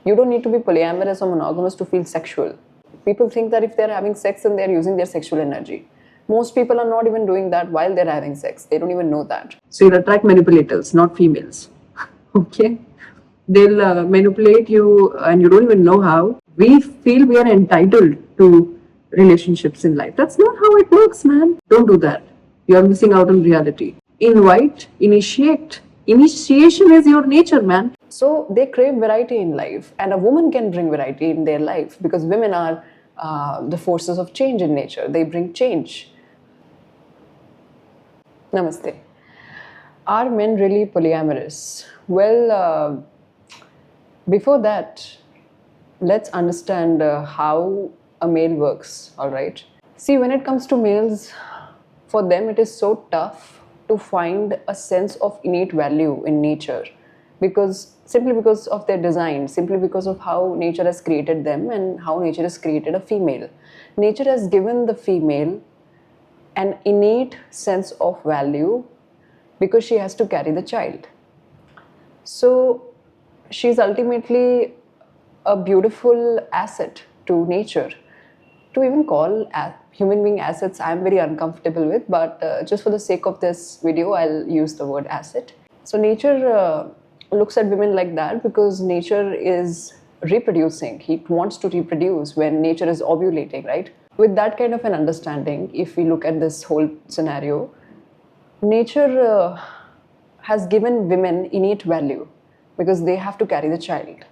You don't need to be polyamorous or monogamous to feel sexual. People think that if they're having sex and they're using their sexual energy. Most people are not even doing that while they're having sex. They don't even know that. So you'll attract manipulators, not females. Okay? They'll manipulate you and you don't even know how. We feel we are entitled to relationships in life. That's not how it works, man. Don't do that. You're missing out on reality. Invite, initiate. Initiation is your nature, man. So they crave variety in life, and a woman can bring variety in their life because women are the forces of change in nature. They bring change. Namaste. Are men really polyamorous? Well, before that, let's understand how a male works, alright? See, when it comes to males, for them it is so tough to find a sense of innate value in nature simply because of their design, simply because of how nature has created them and how nature has created a female. Nature has given the female an innate sense of value because she has to carry the child. So she's ultimately a beautiful asset to nature. To even call human being assets, I'm very uncomfortable with, but just for the sake of this video, I'll use the word asset. So nature looks at women like that because nature is reproducing. He wants to reproduce when nature is ovulating, right? With that kind of an understanding, if we look at this whole scenario, nature has given women innate value because they have to carry the child.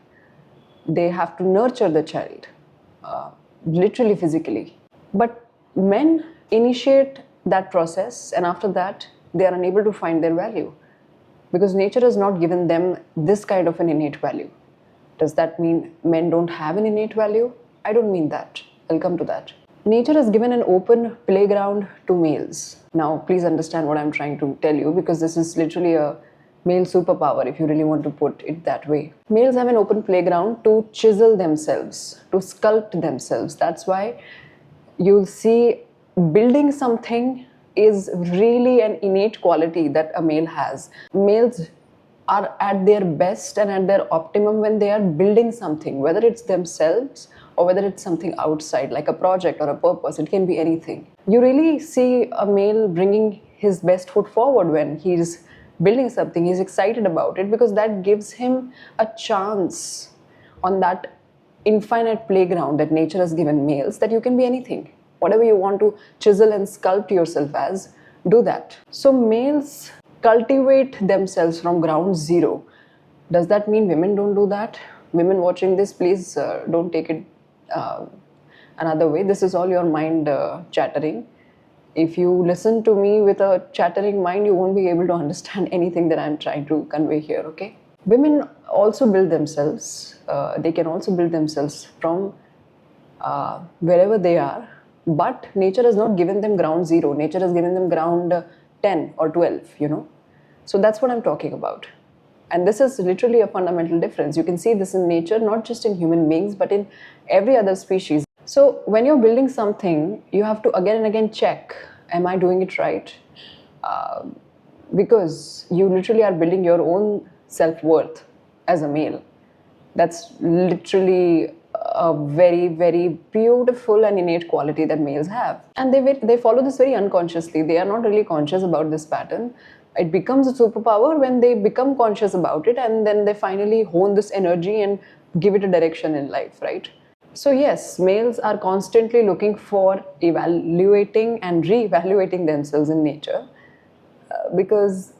They have to nurture the child, literally, physically. But men initiate that process, and after that, they are unable to find their value because nature has not given them this kind of an innate value. Does that mean men don't have an innate value? I don't mean that. I'll come to that. Nature has given an open playground to males. Now, please understand what I'm trying to tell you because this is literally a male superpower if you really want to put it that way. Males have an open playground to chisel themselves, to sculpt themselves. That's why you'll see building something is really an innate quality that a male has. Males are at their best and at their optimum when they are building something, whether it's themselves or whether it's something outside, like a project or a purpose. It can be anything. You really see a male bringing his best foot forward when he's building something. He's excited about it because that gives him a chance on that infinite playground that nature has given males, that you can be anything. Whatever you want to chisel and sculpt yourself as, do that. So males cultivate themselves from ground zero. Does that mean women don't do that? Women watching this, please don't take it another way. This is all your mind chattering. If you listen to me with a chattering mind, you won't be able to understand anything that I'm trying to convey here, okay? Women also build themselves. They can also build themselves from wherever they are, but nature has not given them ground zero. Nature has given them ground 10 or 12, you know? So that's what I'm talking about. And this is literally a fundamental difference. You can see this in nature, not just in human beings, but in every other species. So when you're building something, you have to again and again check, am I doing it right? Because you literally are building your own self-worth as a male. That's literally a very, very beautiful and innate quality that males have. And they follow this very unconsciously. They are not really conscious about this pattern. It becomes a superpower when they become conscious about it, and then they finally hone this energy and give it a direction in life, right? So yes, males are constantly looking for evaluating and re-evaluating themselves in nature because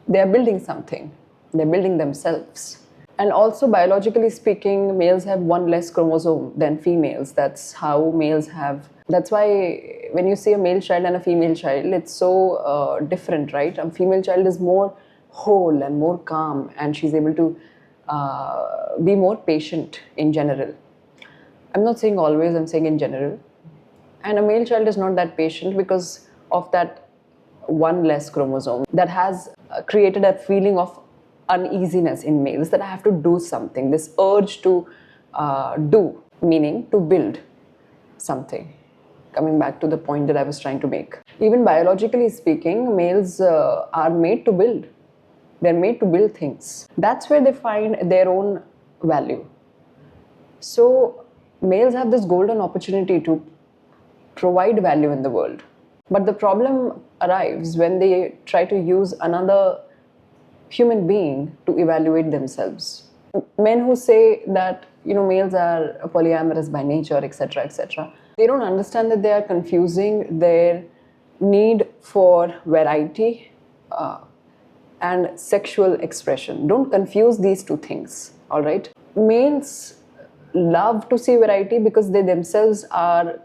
they are building something. They're building themselves. And also, biologically speaking, males have one less chromosome than females. That's how males have. That's why when you see a male child and a female child, it's so different, right? A female child is more whole and more calm, and she's able to be more patient in general. I'm not saying always, I'm saying in general. And a male child is not that patient because of that one less chromosome that has created a feeling of uneasiness in males, that I have to do something, this urge to do, meaning to build something. Coming back to the point that I was trying to make. Even biologically speaking, males are made to build. They're made to build things. That's where they find their own value. So males have this golden opportunity to provide value in the world. But the problem arrives when they try to use another human being to evaluate themselves. Men who say that males are polyamorous by nature, etc., etc., they don't understand that they are confusing their need for variety and sexual expression. Don't confuse these two things, all right? Males love to see variety because they themselves are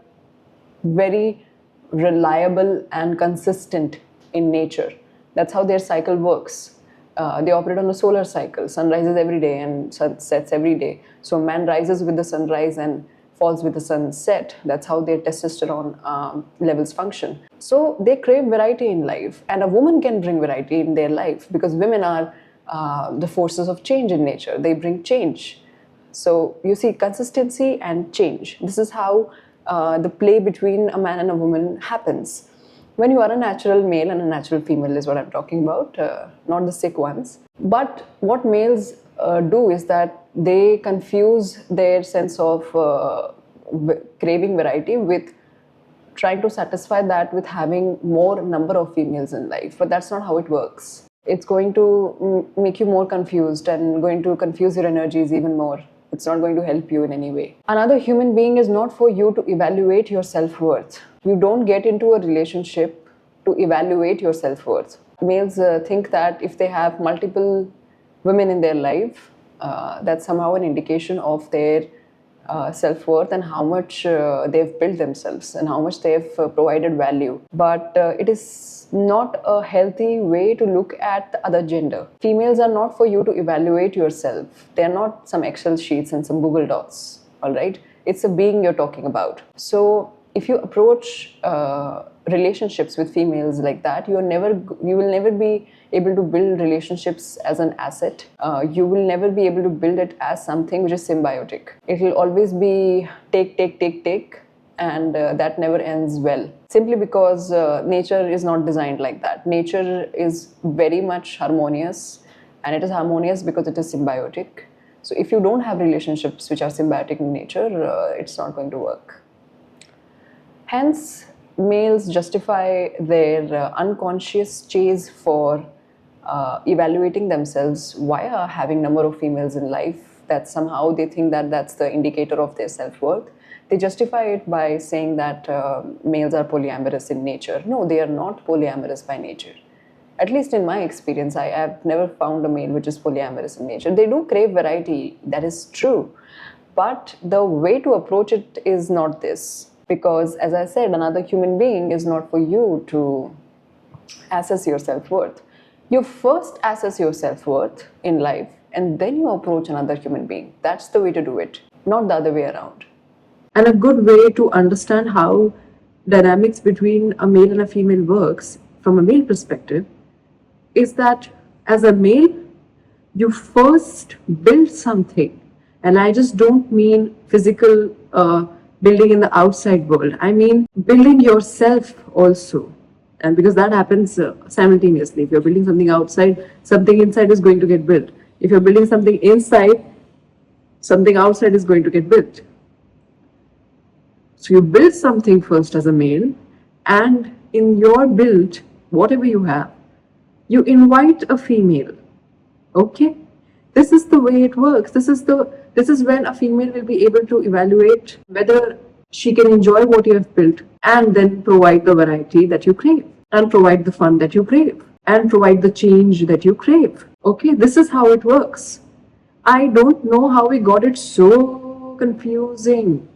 very reliable and consistent in nature. That's how their cycle works. They operate on a solar cycle. Sun rises every day and sun sets every day. So man rises with the sunrise and falls with the sunset. That's how their testosterone levels function. So they crave variety in life, and a woman can bring variety in their life because women are the forces of change in nature. They bring change. So you see consistency and change. This is how the play between a man and a woman happens. When you are a natural male and a natural female is what I'm talking about, not the sick ones. But what males do is that they confuse their sense of craving variety with trying to satisfy that with having more number of females in life. But that's not how it works. It's going to make you more confused and going to confuse your energies even more. It's not going to help you in any way. Another human being is not for you to evaluate your self-worth. You don't get into a relationship to evaluate your self-worth. Males think that if they have multiple women in their life, that's somehow an indication of their self-worth and how much they've built themselves and how much they've provided value. But it is not a healthy way to look at the other gender. Females are not for you to evaluate yourself. They are not some Excel sheets and some Google Docs, all right? It's a being you're talking about. So if you approach relationships with females like that, you will never be able to build relationships as an asset. You will never be able to build it as something which is symbiotic. It will always be take, and that never ends well. Simply because nature is not designed like that. Nature is very much harmonious, and it is harmonious because it is symbiotic. So if you don't have relationships which are symbiotic in nature, it's not going to work. Hence, males justify their unconscious chase for evaluating themselves via having number of females in life. That somehow they think that that's the indicator of their self-worth. They justify it by saying that males are polyamorous in nature. No, they are not polyamorous by nature. At least in my experience, I have never found a male which is polyamorous in nature. They do crave variety, that is true. But the way to approach it is not this. Because as I said, another human being is not for you to assess your self-worth. You first assess your self-worth in life and then you approach another human being. That's the way to do it, not the other way around. And a good way to understand how dynamics between a male and a female works from a male perspective is that as a male, you first build something. And I just don't mean physical building in the outside world. I mean building yourself also. And because that happens simultaneously. If you're building something outside, something inside is going to get built. If you're building something inside, something outside is going to get built. So you build something first as a male, and in your build, whatever you have, you invite a female. Okay? This is the way it works. This is when a female will be able to evaluate whether she can enjoy what you have built and then provide the variety that you crave and provide the fun that you crave and provide the change that you crave. Okay, this is how it works. I don't know how we got it so confusing.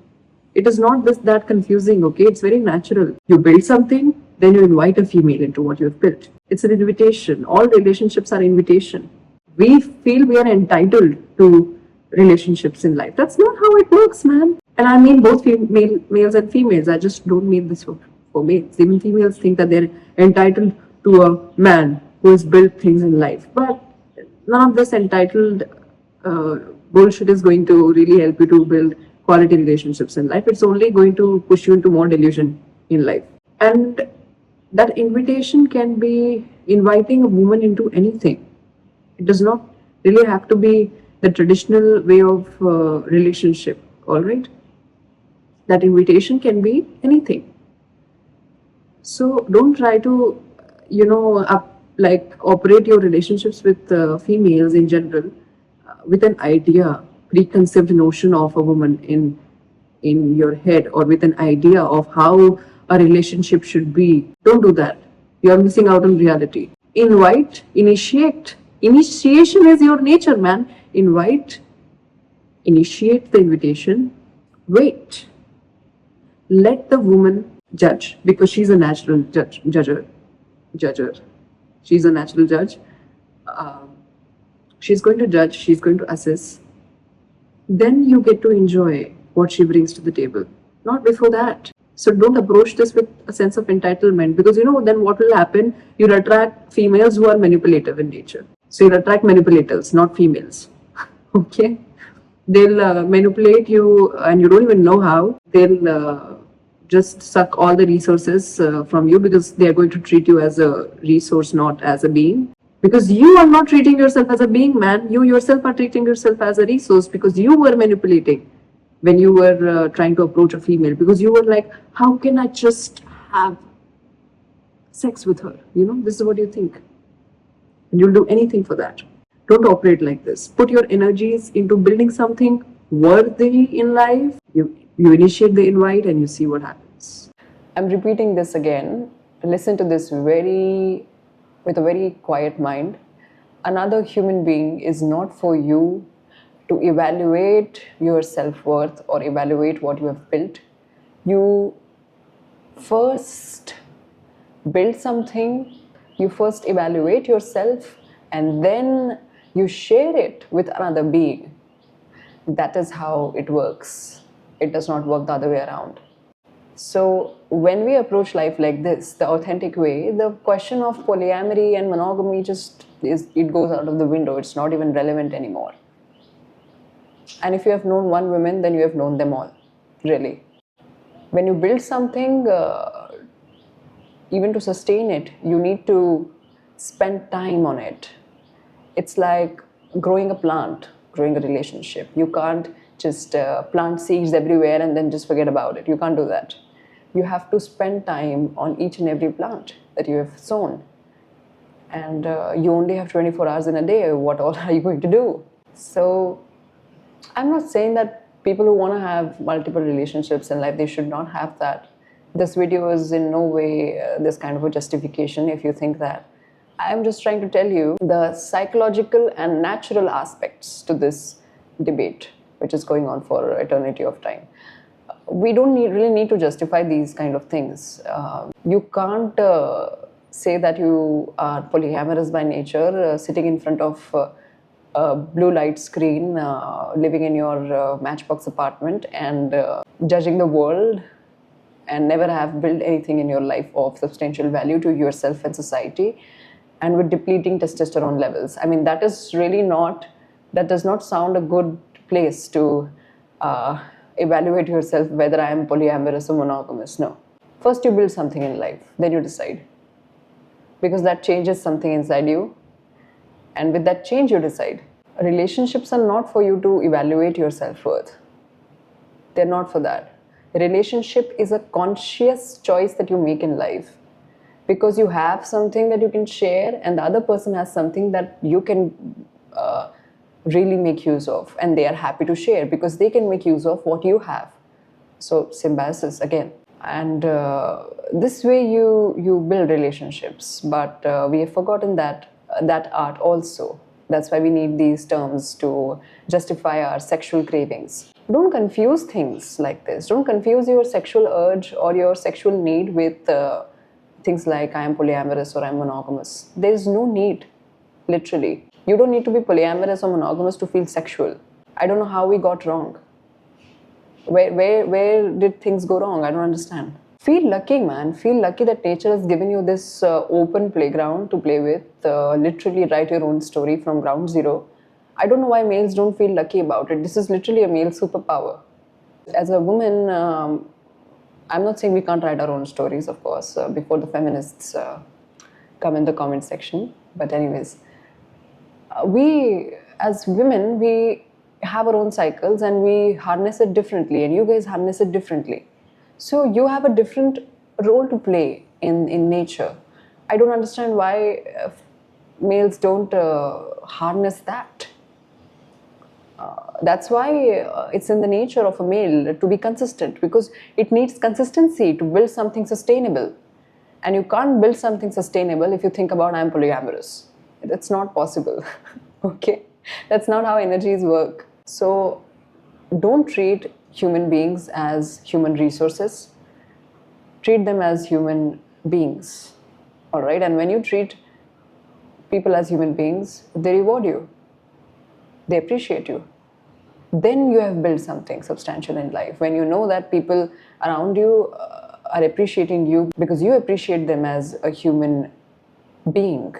It is not that confusing, okay? It's very natural. You build something, then you invite a female into what you have built. It's an invitation. All relationships are invitation. We feel we are entitled to relationships in life. That's not how it works, man. And I mean both males and females. I just don't mean this for males. Even females think that they're entitled to a man who has built things in life. But none of this entitled bullshit is going to really help you to build quality relationships in life. It's only going to push you into more delusion in life. And that invitation can be inviting a woman into anything. It does not really have to be the traditional way of relationship. all right? That invitation can be anything. So don't try to, operate your relationships with females in general with an idea, preconceived notion of a woman in your head, or with an idea of how a relationship should be. Don't do that. You're missing out on reality. Invite, initiate. Initiation is your nature, man. Invite, initiate the invitation. Wait. Let the woman judge, because she's a natural judger. She's a natural judge. She's going to judge, she's going to assess. Then you get to enjoy what she brings to the table, not before that. So don't approach this with a sense of entitlement, because then what will happen? You'll attract females who are manipulative in nature. So you'll attract manipulators, not females. Okay? They'll manipulate you and you don't even know how. They'll just suck all the resources from you, because they are going to treat you as a resource, not as a being. Because you are not treating yourself as a being, man. You yourself are treating yourself as a resource, because you were manipulating when you were trying to approach a female, because you were like, how can I just have sex with her? This is what you think. And you'll do anything for that. Don't operate like this. Put your energies into building something worthy in life. You initiate the invite and you see what happens. I'm repeating this again. Listen to this with a very quiet mind. Another human being is not for you to evaluate your self-worth or evaluate what you have built. You first build something, you first evaluate yourself, and then you share it with another being. That is how it works. It does not work the other way around. So when we approach life like this, the authentic way, the question of polyamory and monogamy it goes out of the window. It's not even relevant anymore. And if you have known one woman, then you have known them all, really. When you build something, even to sustain it, you need to spend time on it. It's like growing a plant, growing a relationship. You can't just plant seeds everywhere and then just forget about it. You can't do that. You have to spend time on each and every plant that you have sown. And you only have 24 hours in a day. What all are you going to do? So I'm not saying that people who want to have multiple relationships in life, they should not have that. This video is in no way this kind of a justification if you think that. I'm just trying to tell you the psychological and natural aspects to this debate, which is going on for eternity of time. We don't really need to justify these kind of things. You can't say that you are polyamorous by nature, sitting in front of a blue light screen, living in your matchbox apartment and judging the world, and never have built anything in your life of substantial value to yourself and society, and with depleting testosterone levels. I mean, that does not sound a good place to evaluate yourself whether I am polyamorous or monogamous. No. First you build something in life, then you decide. Because that changes something inside you, and with that change you decide. Relationships are not for you to evaluate your self-worth. They're not for that. A relationship is a conscious choice that you make in life, because you have something that you can share and the other person has something that you can really make use of, and they are happy to share because they can make use of what you have. So symbiosis again. And this way you build relationships, but we have forgotten that art also. That's why we need these terms to justify our sexual cravings. Don't confuse things like this. Don't confuse your sexual urge or your sexual need with things like I am polyamorous or I am monogamous. There is no need, literally. You don't need to be polyamorous or monogamous to feel sexual. I don't know how we got wrong. Where did things go wrong? I don't understand. Feel lucky, man. Feel lucky that nature has given you this open playground to play with. Literally write your own story from ground zero. I don't know why males don't feel lucky about it. This is literally a male superpower. As a woman, I'm not saying we can't write our own stories, of course, before the feminists come in the comment section. But anyways, we as women, we have our own cycles and we harness it differently, and you guys harness it differently. So you have a different role to play in nature. I don't understand why males don't harness that. That's why it's in the nature of a male to be consistent, because it needs consistency to build something sustainable. And you can't build something sustainable if you think about I'm polyamorous. That's not possible. Okay? That's not how energies work. So don't treat human beings as human resources. Treat them as human beings. All right? And when you treat people as human beings, they reward you. They appreciate you. Then you have built something substantial in life. When you know that people around you are appreciating you because you appreciate them as a human being,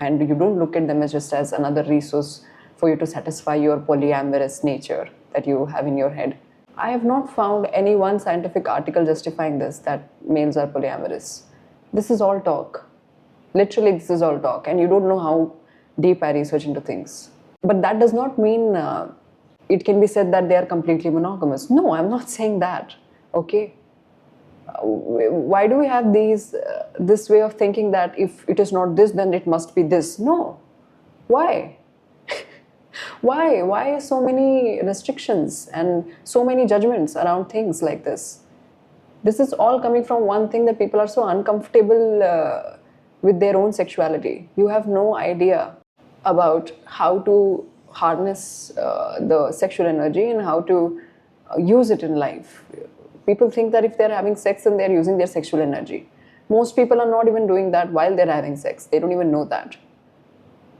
and you don't look at them as just as another resource for you to satisfy your polyamorous nature that you have in your head. I have not found any one scientific article justifying this, that males are polyamorous. This is all talk. Literally, this is all talk, and you don't know how deep I research into things. But that does not mean it can be said that they are completely monogamous. No, I'm not saying that. Okay? Why do we have this way of thinking that if it is not this, then it must be this? No. Why? Why so many restrictions and so many judgments around things like this? This is all coming from one thing, that people are so uncomfortable with their own sexuality. You have no idea about how to harness the sexual energy and how to use it in life. People think that if they're having sex, then they're using their sexual energy. Most people are not even doing that while they're having sex. They don't even know that.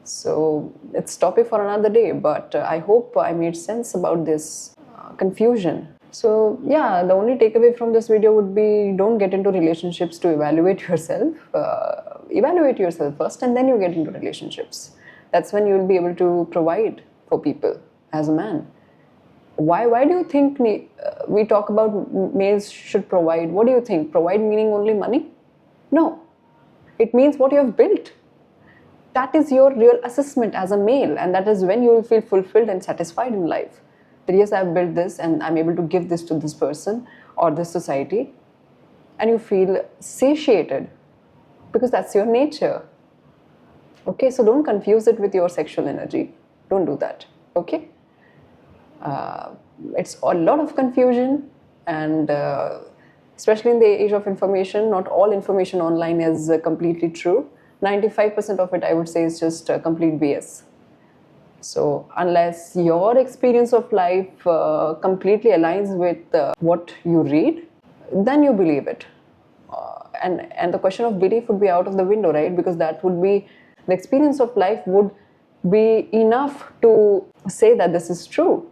So it's topic for another day, but I hope I made sense about this confusion. So yeah, the only takeaway from this video would be, don't get into relationships to evaluate yourself. Evaluate yourself first, and then you get into relationships. That's when you'll be able to provide for people as a man. Why do you think we talk about males should provide? What do you think? Provide meaning only money? No. It means what you have built. That is your real assessment as a male, and that is when you will feel fulfilled and satisfied in life. That yes, I have built this and I'm able to give this to this person or this society, and you feel satiated because that's your nature. Okay, so don't confuse it with your sexual energy. Don't do that. Okay? It's a lot of confusion, and especially in the age of information, not all information online is completely true. 95% of it, I would say, is just complete BS. So unless your experience of life completely aligns with what you read, then you believe it. And the question of belief would be out of the window, right? Because that would be, the experience of life would be enough to say that this is true.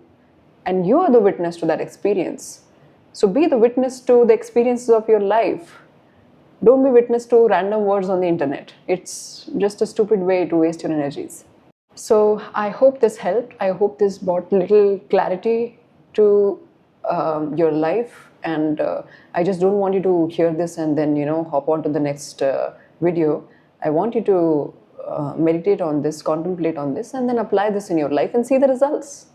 And you are the witness to that experience. So be the witness to the experiences of your life. Don't be witness to random words on the internet. It's just a stupid way to waste your energies. So I hope this helped. I hope this brought little clarity to your life. And I just don't want you to hear this and then, hop on to the next video. I want you to meditate on this, contemplate on this, and then apply this in your life and see the results.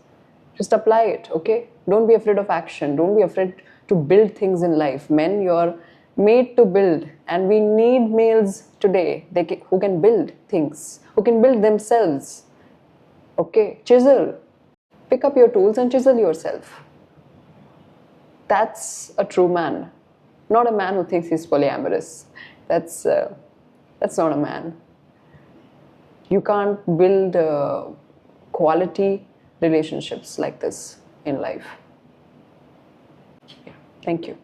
Just apply it, okay? Don't be afraid of action. Don't be afraid to build things in life. Men, you're made to build, and we need males today who can build things, who can build themselves. Okay, chisel. Pick up your tools and chisel yourself. That's a true man, not a man who thinks he's polyamorous. That's not a man. You can't build quality relationships like this in life. Yeah. Thank you.